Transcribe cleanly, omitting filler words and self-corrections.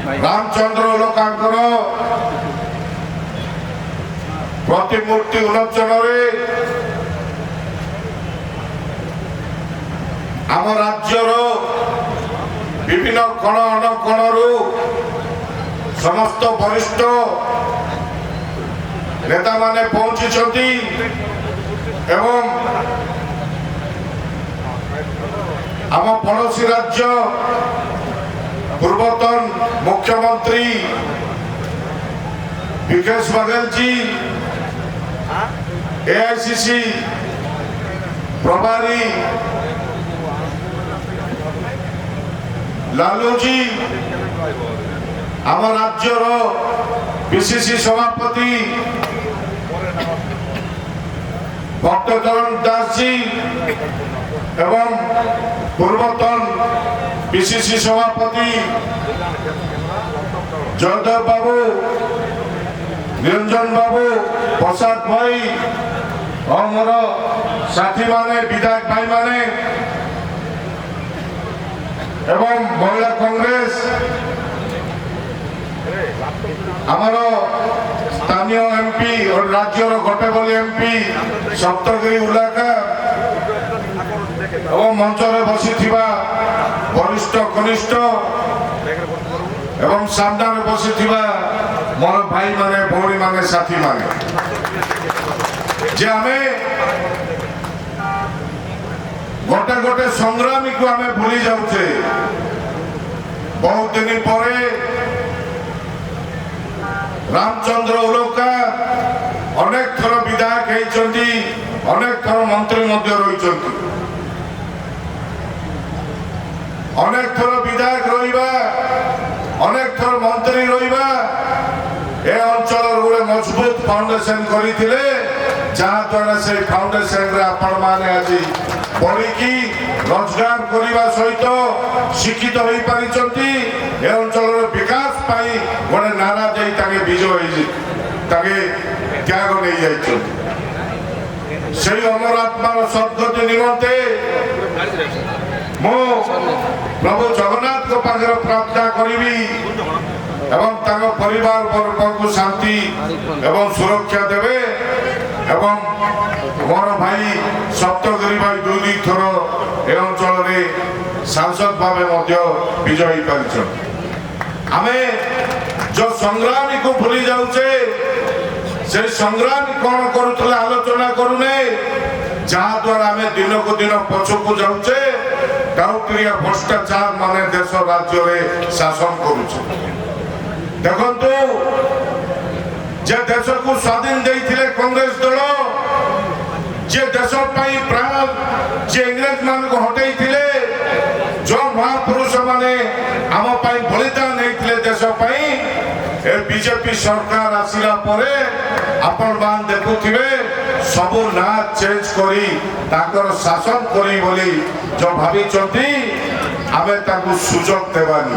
रामचंद्र लोकांकर प्रतिमूर्ति उन्मोचन आम राज्यर विभिन्न कण अणकणु समस्त वरिष्ठ नेता माने पहुंची एवं आम पड़ोसी राज्य पूर्वतन मुख्यमंत्री विकास बघेल जी, एआईसीसी प्रभारी लालू जी, आम राज्यर पीसीसी सभापति भक्तचरण दास जी एवं पूर्वतन पीसीसी सभापति जयदेव बाबू, निरंजन बाबू, प्रसाद भाई और मोर साथी माने विधायक भाई माने एवं महिला कांग्रेस आमर स्थानीय एमपी और राज्यर गोटेबली एमपी सप्तगिरी उल्लाका एवं मंचरे बसी वरिष्ठ कनिष्ठ एवं सामने बसी मोर भाई माने भौणी माने साथी माने जे आमे गोटे गोटे संग्रामी को आमे भूली जाऊे। बहुत दिन पर रामचंद्र उल्लाका अनेक थर विधायक होती, अनेक थर मंत्री रही, अनेक थर विधायक रहा, अनेक थर मंत्री रहा ए अंचल गोटे मजबूत फाउंडेशन करते जहाद्वारा से फाउंडेशन रे आपण माने आज पढ़ी रोजगार करने सहित शिक्षित हो पारी ए अंचल विकास पाई गोटे नारा दे विजय त्याग नहीं जाइए से अमर आत्मार सद्गति निमंते मो प्रभु जगन्नाथ को पाखर प्रार्थना करी एवं ताको परिवार वर्ग को शांति एवं सुरक्षा देवे एवं मोर भाई सप्तगिरी भाई दुई थर ए अंचल सांसद भाव विजयी पार आमे जो संग्रामी को भूली जाऊे से संग्रामी कौन करुले आलोचना करूने जहाद्वारा आम दिन को दिन पछकू जाऊे टाउटिया भ्रष्टाचार माने देश राज्य में शासन करुचे। देखंतु जे देश को स्वाधीन देइथिले कांग्रेस दल जे देश पाई प्राण जे इंग्रेज मान को हटेइथिले जो महापुरुष माने आम पाई बलिदान देइथिले देश पाई ए बीजेपी सरकार आसिला परे आपण मान देखुथिबे सबु ना चेंज करी ताकर शासन करी बोली जो भावी चंती आमे ताकू सुजोग देवानी।